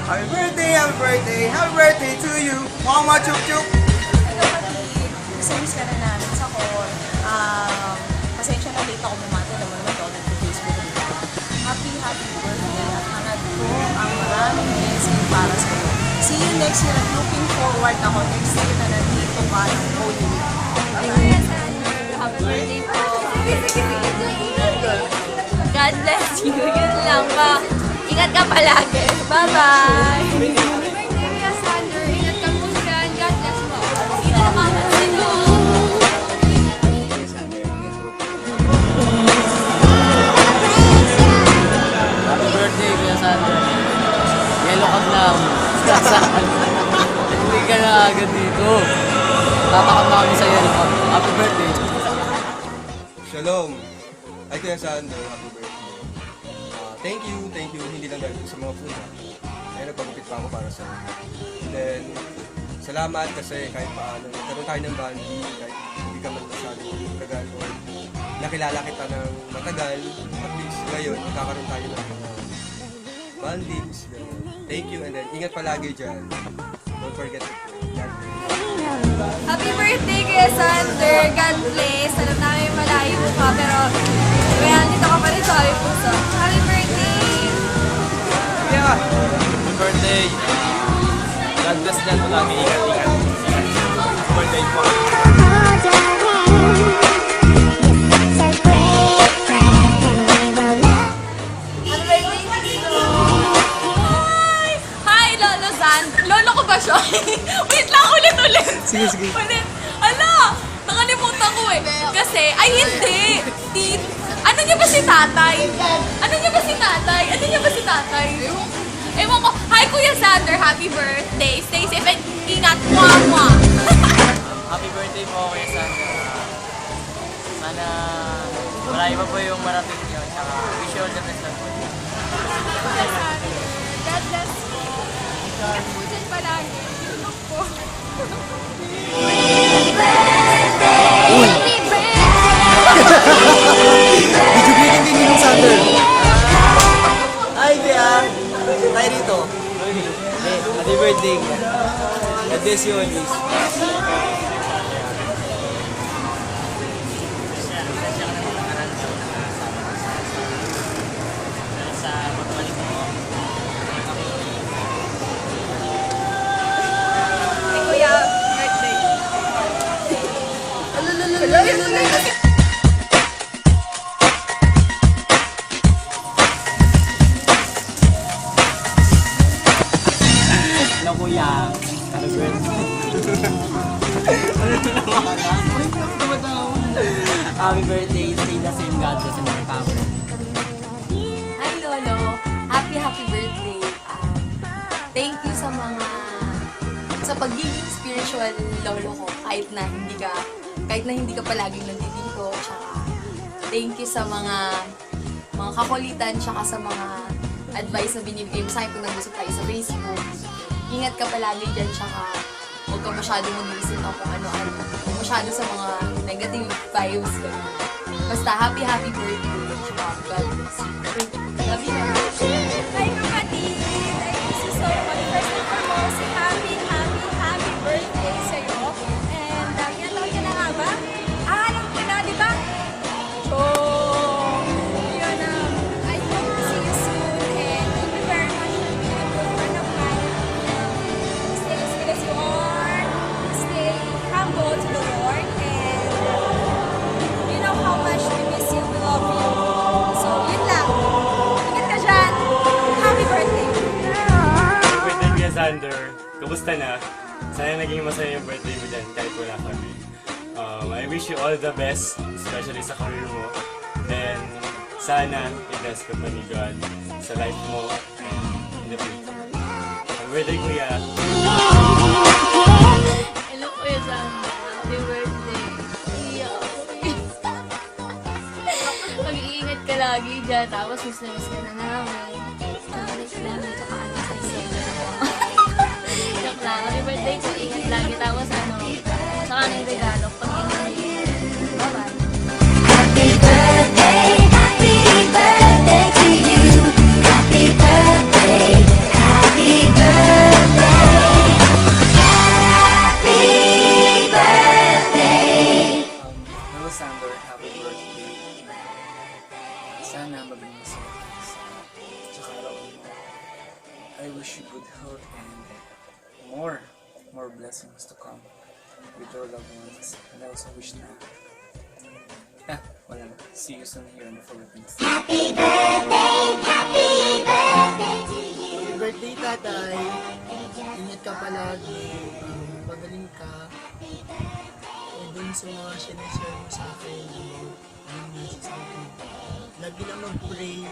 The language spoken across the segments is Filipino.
happy birthday, happy birthday to you. Mama chup chup. Hello, kapatid. Miss ka na namin sa call. Pasensya na late ako bumati. Alam mo naman ako nag-Facebook dito. Happy birthday at hangad ko ang maraming blessing para sa iyo. See you next year at looking forward ako next year na nandito ka ng Holy Week. Happy birthday po. God bless you. Yun lang pa. Ingat ka palagi. Bye-bye. Happy birthday, Kuya Sander. Ingat ka po dyan. God bless mo. Sino nakapansin mo? Happy birthday, Kuya Sandra. Yellow card na ako. Hindi ka na agad dito. Tatakam na kami sa yellow card. Happy birthday. Shalom. Ay Kuya Sander, happy birthday. Thank you. Hindi lang dahil sa mga food. Ay nagpagupit pa ako para sa iyo. And then, salamat kasi kahit paano, nagkaroon tayo ng bonding, kahit hindi ka man masyadong matagal o nakilala kita ng matagal, at least ngayon, magkakaroon tayo ng mga bondings. Thank you, and then ingat palagi dyan. Don't forget to pray. Happy birthday, Kuya Sander. God bless. Alam namin malayo ka, pero kaya dito ka pa rin sa aming puso. Happy birthday! Happy birthday. God bless dyan po lagi. Ingat. Happy birthday po. Happy birthday, Tito! Hi, Lolo San. Lolo ko ba siya? Wait lang, ulit. Sige. Ulit. Ala, nakalimutan ko eh. Kasi, ay hindi. Ano niya ba si tatay? Ewan ko. Hi, Kuya Sander. Happy birthday. Stay safe and ingat. Mwah. Happy birthday po, Kuya Sandra. Sana marami pa po yung marating nyo. Tsaka wish you all the best po. Kuya Sander. God bless po. Ingat po dyan palagi. Look po. Bigyan din yung Sander. Ay, Kuya. Tayo rito. Happy birthday. God bless you always. Hey, Kuya. Birthday. Hello, Kuya. Happy birthday. Happy birthday. Stay the same. God bless and more power. Hi, Lolo. Happy birthday. Thank you sa pagiging spiritual lolo ko kahit na hindi ka palaging nandito. Tsaka thank you sa mga kakulitan tsaka sa mga advice na binibigay mo sa akin kung nag-usap tayo sa Facebook. Ingat ka palagi dyan, tsaka huwag ka masyadong mag-listen na kung ano-ano. Huwag masyado sa mga negative vibes. Ganun. Basta happy birthday. Tsaka God bless you. Love you. Hi, kapatid! Thank you so much. First and foremost, happy birthday sa'yo. And ilan taon ka na nga ba? Alam ko na, di ba? So, yun, I hope to see you soon. And thank you very much for being a good friend of mine. Stay as good as you are. Stay humble to the Lord. And you know how much we miss you. We love you. So, yun lang. Ingat ka dyan. Happy birthday. Birthday, Kuya Sander. Kamusta na? Sana naging masaya yung birthday mo dyan kahit wala kami. I wish you all the best, especially sa career mo. And sana i-bless ka pa ni God sa life mo in the future. Happy birthday, Kuya! Hello, Kuya Sander. Happy birthday. Iyak. Mag-iingat ka lagi dyan. Tapos miss ka na namin. Salamat ka paano sa isang joke lang. Happy birthday ko. Ingat lagi. Tapos sa kanang regalo. Pag-ingat. Bye-bye. Happy birthday to you. Happy birthday, happy birthday. I wish you good health and more blessings to come with your loved ones. And I also wish na, wala na. See you soon here in the Philippines. Happy birthday, tatay. Ingat ka palagi. Pagaling ka. And dun sa mga sinashare mo sa akin, yun nga sasabi ko. Lagi lang mag-pray.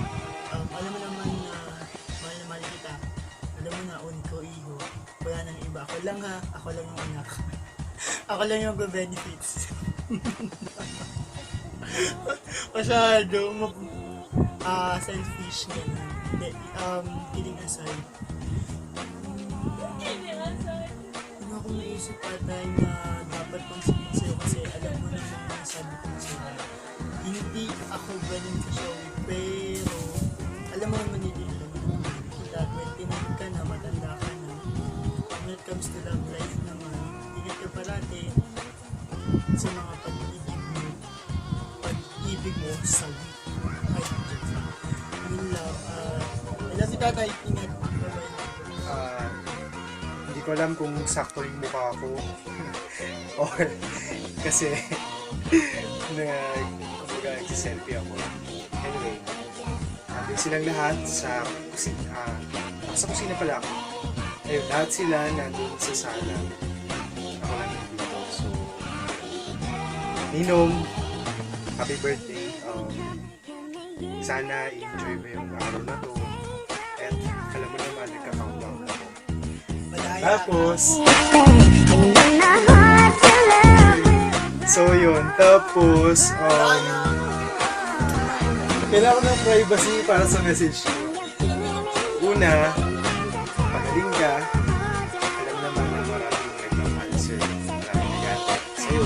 Alam mo naman na mahal kita. Alam mo na, un ko, iho. Wala nang iba. Ako lang ha. Ako lang yung anak. Ako lang yung benefits. Masyado. Selfish nga na. Hindi, kidding aside. Hindi ako naisip patay na dapat kong sabihin sa'yo kasi alam mo naman na sabi ko sa'yo. Hindi ako ganun ka show, pero alam mo naman hindi alam mo naman. Kita, 29 ka na, matanda ka na. When it comes to love life naman, ingat ka parati sa mga pag-ibig mo sa ay, yun lang. I love you, tatay. Ingat. Bye-bye. Hindi ko alam kung sakto yung mukha ko or kasi kumbaga nagsiselfie ako. Anyway, nandun silang lahat sa kusina. Sa kusina pala ako. Ayun, lahat sila nandun sa sala. Ako lang dito. So, Ninong, happy birthday. Sana i-enjoy mo yung araw na to. At alam mo naman, nagka-countdown ako. Tapos, so yun, tapos, kailangan ng privacy para sa message mo. Una, pagaling ka, alam naman na maraming nagmamahal sa'yo, maraming nag-atak sa'yo.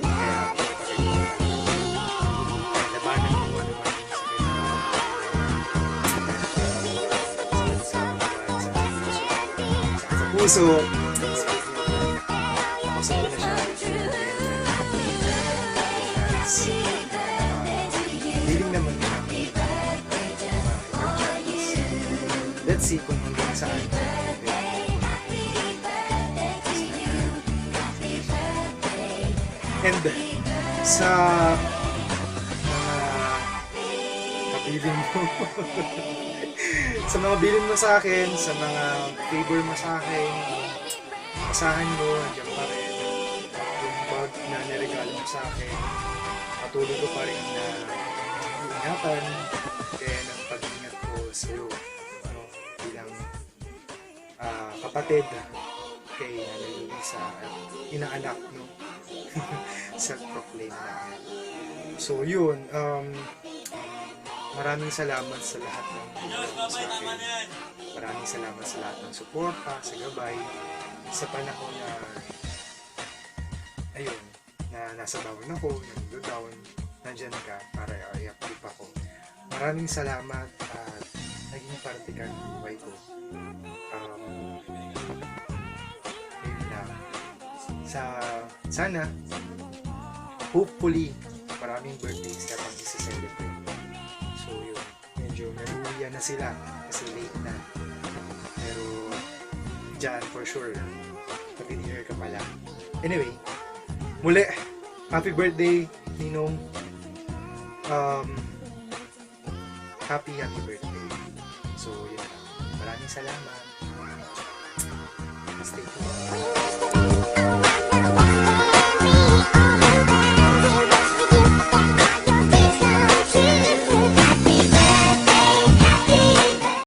Kaya, pagaling ka. Kaya labanan mo ano man sa puso. Feeling naman kami. Let's see kung hanggang saan. And sa kabilin mo sa mga bilin mo sa akin, sa mga favor mo sa akin, asahan mo, nandiyan pa rin. Yung bag na niregalo mo sa akin, patuloy ko pa rin na ingatan, then ang pag-ingat ko sa iyo, bilang kapatid kay Nanay Luisa at inaanak, no? Self-proclaim na. So yun, maraming salamat sa lahat ng sa akin. Maraming salamat sa lahat ng suporta, sa gabay, sa panahon na ayun, na nasa down ako, nag-down, nandyan ka para i-uplift ako. Maraming salamat at naging parte ka ng buhay ko. Ayun lang. Sana, hopefully, maraming birthdays ka pang isa-celebrate. So yun, medyo naluya na sila kasi late na. Pero dyan for sure, mag-New Year ka pala. Anyway, muli, happy birthday, Ninong. Happy birthday. So yun lang. Maraming salamat.